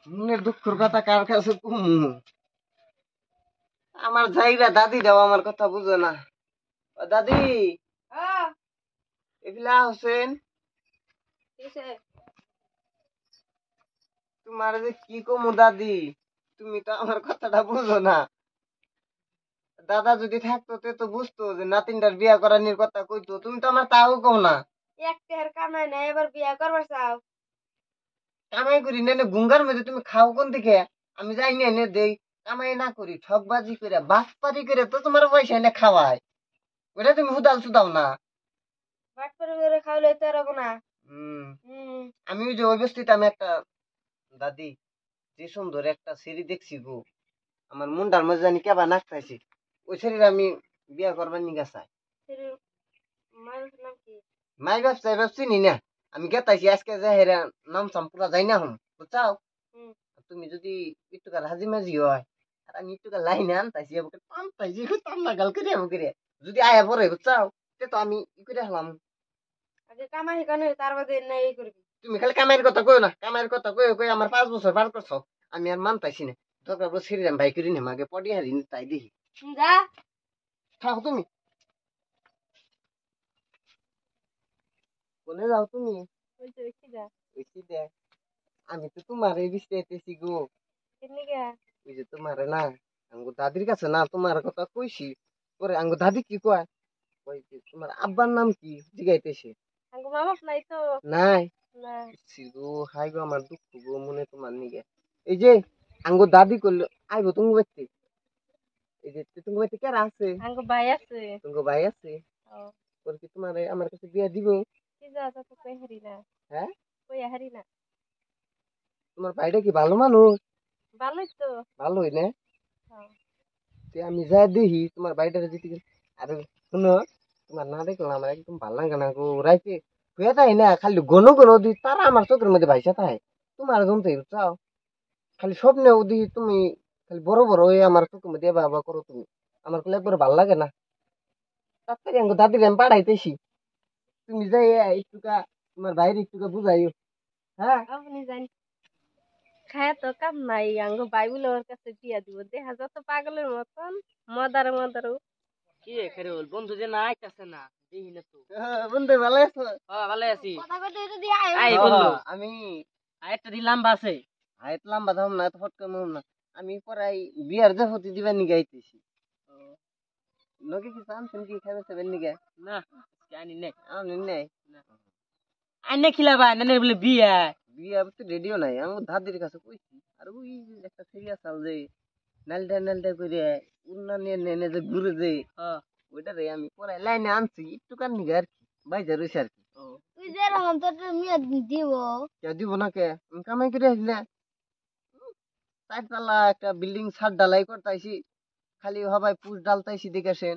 মনের দুঃখের কথা কার কাছে কমু? আমার জায়গা দাদি দাও, আমার কথা বুঝো না। ও দাদি, এগুলা হোসেন, তোমার যে কি কমু দাদি, তুমি তো আমার কথাটা বুঝো না। দাদা যদি থাকতো তে তো বুঝতো যে নাতিনটার বিয়া করানির কথা কইতো, তুমি তো আমার তাও কও না। একটার কামাই নাই এবার বিয়া করবার চাও? কামাই করি না এনে গুঙ্গার মধ্যে তুমি খাও কোন দিকে? আমি যাই না এনে দেই, কামাই না করি ঠকবাজি করে বাটপারি করে তো তোমার পয়সা এনে খাওয়াই, ওটা তুমি হুদাল সুদাও না। বাট করে খাওয়ালে তো আর হবো না। হম। হুম। আমি ওই যে ওই বস্তিতে আমি একটা দাদি যে সুন্দর একটা সিঁড়ি দেখছি গো, আমার মুন্ডার মধ্যে জানি কেবা নাকতাইছি, ওই শরীর আমি বিয়া করবার নিগা চাই। মায়ের নাম কি? মাই ব্যবসায় চিনি না, আমি গেতাইছি আজকে যে হেরা নাম সাম পুরা যাই না হম বুঝছাও। হুম। তুমি যদি একটু হাজি মাঝি হয় আর আমি একটু লাইন আনতাইছি আমাকে টানতাইছি টান লাগাল করে আমাকে যদি আয়া পরে বুঝছাও, তে তো আমি ই করে হলাম। আগে কামাই শিখানো তার বাদে না এই করবি। তুমি খালি কামাইয়ের কথা কই না, কামাইয়ের কথা কই কই আমার 5 বছর পার করছো, আমি আর মানতাইছি না। দরকার পড়ে সিরিয়াম ভাই করি না মাগে পড়ি হারি তাই দেখি। যা। থাকো তুমি, কোনে যাও তুমি? ওই তো দেখছি যা। বেশি দেখ, আমি তো তোমার এই বিষয়তেছি গো। কিডনি কে? ওই যে তোমার না আঙ্গু দাদির কাছে না তোমার কথা কইছি, পরে আঙ্গু দাদি কি কয়, কই যে তোমার আব্বার নাম কি জিগাইতেছে। আঙ্গু মা বাপ নাই তো। নাই। না। গো হাই গো আমার দুঃখ গো মনে তোমার নিগে। এই যে আঙ্গু দাদি করলো আইবো তুমি বাইতে, এই যে তুমি বাইতে কারা আছে? আঙ্গু ভাই আছে। তুমি ভাই আছে, ও। পরে কি তোমার আমার কাছে বিয়া দিব? কি যা তা তো কই হারি না। হ্যাঁ, কই হারি না। তোমার ভাইটা কি ভালো মানুষ? ভালোই তো। ভালোই না? হ্যাঁ। তে আমি যা দেখি তোমার বাড়িটা দিতে গেলে, আরে শুনো, তোমার না দেখলাম আমার একদম ভালো লাগে না গো, রাইতে হয়ে থাকে না খালি ঘন ঘন দি তারা আমার চোখের মধ্যে ভাইসা থাকে, তোমার জমতে চাও খালি স্বপ্নে দি তুমি, খালি বড় বড় হয়ে আমার চোখের মধ্যে বাবা করো তুমি, আমার কোনো একবার ভালো লাগে না। তাড়াতাড়ি আমি দাদির আমি পাঠাইতেছি, তুমি যাই একটুকা তোমার বাইরে একটুকা বুঝাইও। হ্যাঁ, আপনি জানি খায় তো কাম নাই আঙ্গু বাইবেল ওর কাছে বিয়া দিব দেখা যত পাগলের মতন মদার মদার। কি রে খেরুল বন্ধু যে না আইতাছে না, দেখি না তো। বন্ধু ভালো আছো? হ্যাঁ ভালো আছি। কথা কইতে যদি আয় আই হ্যাঁ, বললো আমি আরেকটা দিন লম্বা আছে। হাইট লম্বা ধাম না তো ফট করে না, আমি পরাই বিয়ার যে হতে দিবার নিগে আইতেছি। লগে কি চান্স কি খাবে সেবেন নিগে? না জানি নাই। আমি নেই। আইনে খিলাবা নানের বলে বিয়া। বিয়া তো রেডিও নাই, আমি দাদির কাছে কইছি আর ওই যে একটা সিরিয়াস আল যে নালডা নালডা করে উন্না নিয়ে নেনে যে ঘুরে যে, হ্যাঁ। ওইটা রে আমি পরাই লাইনে আনছি একটু কার নিগে আর কি, বাইজা রইছে আর কি। তুই যে রকম তোর মিয়া দিব। কে দিব না কে, আমি কামাই করে আসলে 4 তলা একটা বিল্ডিং ছাদ ঢালাই করতাইছি, খালি হবাই পুষ ডালতাইছি দেখেছেন,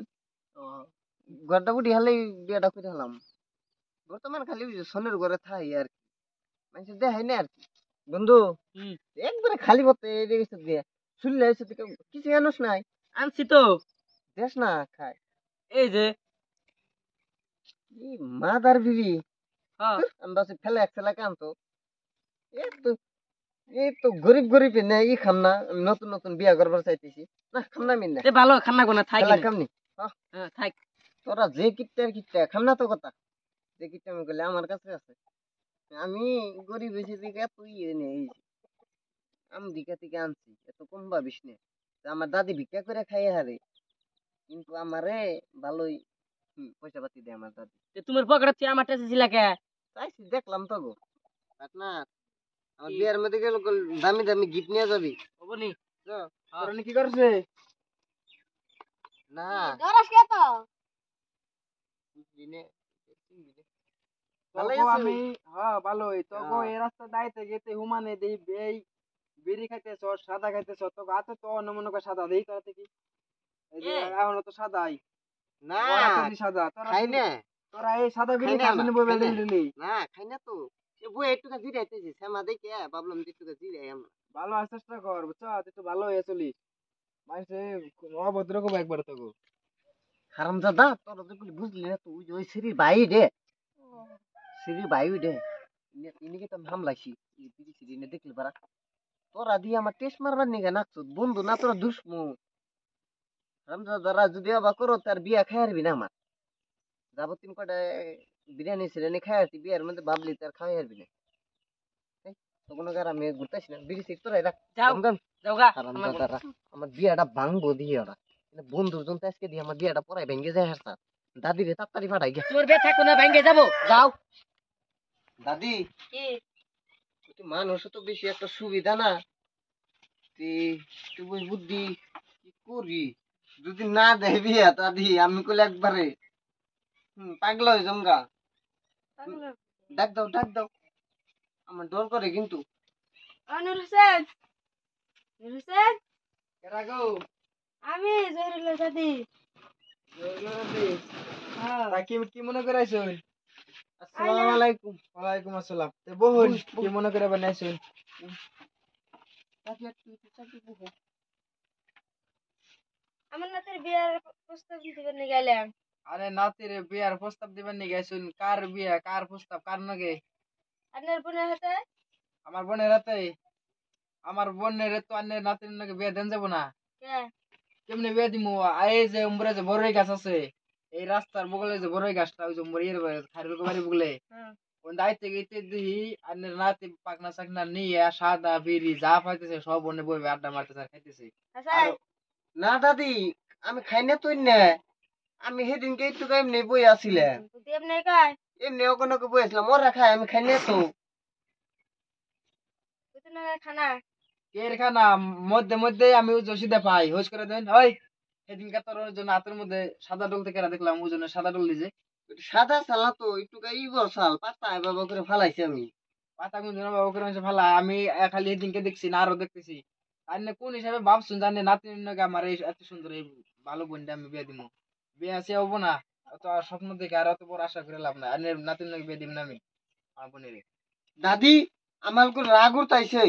ঘরটা উঠি হালেই বিয়াটা করে হলাম। বর্তমান খালি ওই যে সোনের ঘরে থাই আর কি, মানুষ দেখাই না আর কি। বন্ধু হুম। একবারে খালি পথে গেছে দিয়ে শুনলে এসে থেকে কিছু জানোস নাই, আনছি তো। দেশ না খায় এই যে। এই মাদার বিবি, হ্যাঁ। আমি বাসে ফেলে এক ফেলা কানতো, এই তো এই তো গরিব গরিব না ই খাম না, আমি নতুন নতুন বিয়া করবার চাইতেছি, না খাম না আমি না তে ভালো খান্না কোনা থাকি ফেলা না। খামনি। হ্যাঁ থাক। তোরা যে কিটটা কিটটা খাম না তো কথা, যে কিটটা আমি করলে আমার কাছে আছে, আমি গরিব হয়েছি দিকে তুই নেই, আমি দিকা থেকে আনছি এত কম ভাবিস না। তা আমার দাদি ভিক্ষা করে খাইয়ে হারে, কিন্তু আমারে ভালোই পয়সা পাতি দেয় আমার দাদি। তে তোমার পকেটে তুই আমার টাকা ছিল কে? চাইছি দেখলাম তো গো না, আমার কি? বিয়ের মধ্যে গেল দামি দামি গিফট নিয়ে যাবি। হবনি। তোরা কি করছে? না দরস কে তো? দিনে ভালোই তগো আছে। আমি হ্যাঁ ভালোই তগো হ্যাঁ। এই রাস্তা দাইতে যেতে হুমানে দেই এই বিড়ি খাইতেছ সাদা খাইতেছ তো হাতে তো অন্য মনে করে সাদা দেই তোরা থেকে, এই যে এ এখনো তো সাদাই না ও হাতে দি সাদা তোরা খাই না, তোরা এই সাদা খাই বিড়ি না খাবি না না বই খাই না, দিলি না খাই না তো, এ বই একটু জিরাইতেছি শ্যামা দেখে ভাবলাম যে একটু জিরাই আমরা। ভালো আর চেষ্টা কর বুঝছ একটু ভালো হয়ে চলিস মানুষে অভদ্র কব একবার তগো হারামজাদা তোরা তো বুঝলি না তুই ওই সিঁড়ির বাইরে রে, সিঁড়ির বাইরে রে, ইনি তো আমি হামলাইছি সিঁড়ি দেখলি পারা, তোরা দিয়ে আমার টেস্ট মারবার নিগে নাকছো বন্ধু না তোরা দুশ্মন রামদাদারা যদি আবার করো তার বিয়া খাই হারবি না আমার যাবতীয় কটা বিরিয়ানি সিরিয়ানি খাই আসছি বিয়ার মধ্যে ভাবলি তার খাওয়াই হারবি না এই, তখন আর আমি ঘুরতেছি না বিড়ি সিট তোরাই রাখ যাও রামদান যাও গা হারামজাদারা আমার বিয়াটা ভাঙবো দিয়ে ওরা বন্ধুর জন্য আজকে দিয়ে আমার বিয়াটা পড়াই ভেঙে যায় হারতা দাদিরে তাড়াতাড়ি পাঠাই গে তোর বে থাকো না ভাঙ্গে যাবো যাও দাদি কি তুই মানুষ তো বেশি একটা সুবিধা না তুই বুদ্ধি কি করবি যদি না দেয় বিয়া দাদি আমি কইলে একবারে পাগলা হয়ে জমগা পাগল ডাক দাও আমার ডর করে কিন্তু নূর হোসেন নূর হোসেন এরা গো আমি জহিরুল্লাহ দাদি তা কি মনে করাইছো? আসসালামু আলাইকুম ওয়ালাইকুম আসসালাম। তে বহুন কি মনে করে বানাইছো? দাদি একটু চাকরি বুঝো আমার নাতির বিয়ার প্রস্তাব দিতে নিয়ে গেলাম আরে নাতির বিয়ার প্রস্তাব দিবেন নি গেছুন? কার বিয়া, কার প্রস্তাব, কার নাগে? আপনার বোনের হাতে আমার বোনের হাতে? আমার বোনের তো আন্নের নাতির নাকি বিয়া দেন যাবো না? কে কেমনে বিয়া দিমু? এই যে উমরে যে বড়ই গাছ আছে, এই রাস্তার বগলে যে বড়ই গাছটা, ওই যে মরিয়ের খারির বাড়ি বগলে, ওই দাইতে গেতে দিই আন্নের নাতি পাকনা চাকনা নিয়ে সাদা বিড়ি যা পাইতেছে সব বনে বইবে আড্ডা মারতেছে আর খাইতেছে। হাসান না দাদি আমি খাই না তুই না আমি সেদিনকে একটু এমনি বই আসিলাম তুই এমনি কয় এমনি ওখানে বই আসলাম ওরা খাই আমি খাই না তো তুই তো না খানা এর খানা মধ্যে মধ্যে আমি জসিদা পাই হোস করে দেন। ওই সেদিনকার তোর জন্য হাতের মধ্যে সাদা ডলতে কেনা দেখলাম, ওজনে সাদা ডল দিছে। সাদা সালা তো একটু ই বসাল পাতা বাবা করে ফালাইছি আমি পাতা কোন জন্য বাবা করে ফালা আমি খালি এদিনকে দেখছি না আরো দেখতেছি। আর না কোন হিসাবে ভাবছুন জানে নাতি নাকি আমার এই এত সুন্দর এই ভালো বোনটা আমি বিয়ে দিব? বিয়ে সে হবো না, অত আর স্বপ্ন দেখে আর অত বড় আশা করে লাভ না। আর নাতি নাকি বিয়ে দিব না আমি আমার বোনের। দাদি আমার করে রাগ উঠাইছে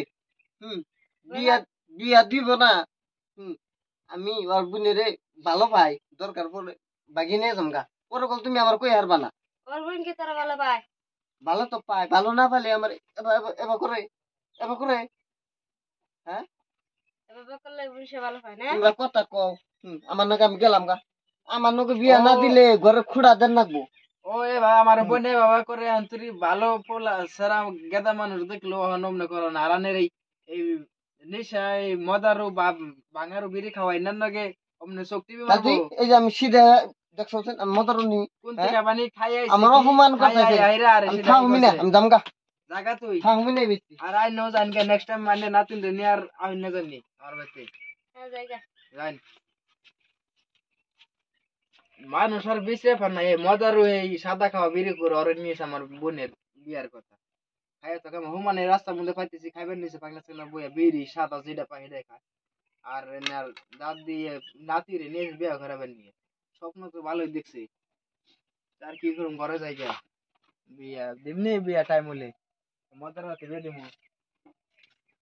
বিয়া বিয়া দিব না আমি ওর বোনেরে ভালো পাই দরকার পড়লে বাগি নিয়ে জমগা ওরকম তুমি আমার কই হারবা না ওর বোন কি তোরা ভালো পায় ভালো তো পাই ভালো না পালে আমার এবার করে হ্যাঁ এভাবে করলে বোন সে ভালো পায় না তোমরা কথা কও আমার নাকি আমি গেলাম গা আমার নাকি বিয়া না দিলে ঘরে খুঁড়া দেন নাকবো ও এ ভাই আমার বোনে বাবা করে আন্তরি ভালো পোলা সারা গেদা মানুষ দেখলো নমনে করো না আরানের এই নেশাই মদারু বা বাঙারু বিড়ি খাওয়াই না নাকি অমনে শক্তি দাদি এই যে আমি সিধা দেখছো আমি মদরনি কোন থেকে বানি খাই আইছি আমার অপমান করতেছে আমি থামবি না আমি দামগা জায়গা তুই থামবি না বেশি আর আই নো জান কে নেক্সট টাইম মানে নাতিন রে নিয়ার আমি না জানি আর বাইতে হ্যাঁ জায়গা জান মানুষ আর বিছে পার না এই মদারু এই সাদা খাওয়া বিড়ি করে ওরে নিয়ে আমার বোনের বিয়ার কথা খাই তো কেমন হুমানে রাস্তার মধ্যে পাইতেছি খাইবেন নিছে পাগলা ছেলে বইয়া বিড়ি সাদা যেটা পাই সেটাই খায় আর এনার দাদি নাতিরে নিয়ে বিয়া করাবেন নিয়ে স্বপ্ন তো ভালোই দেখছি আর কি করুম ঘরে যাই গা বিয়া দিমনি বিয়া টাইম হলে মদার রাতে বিয়ে দিমু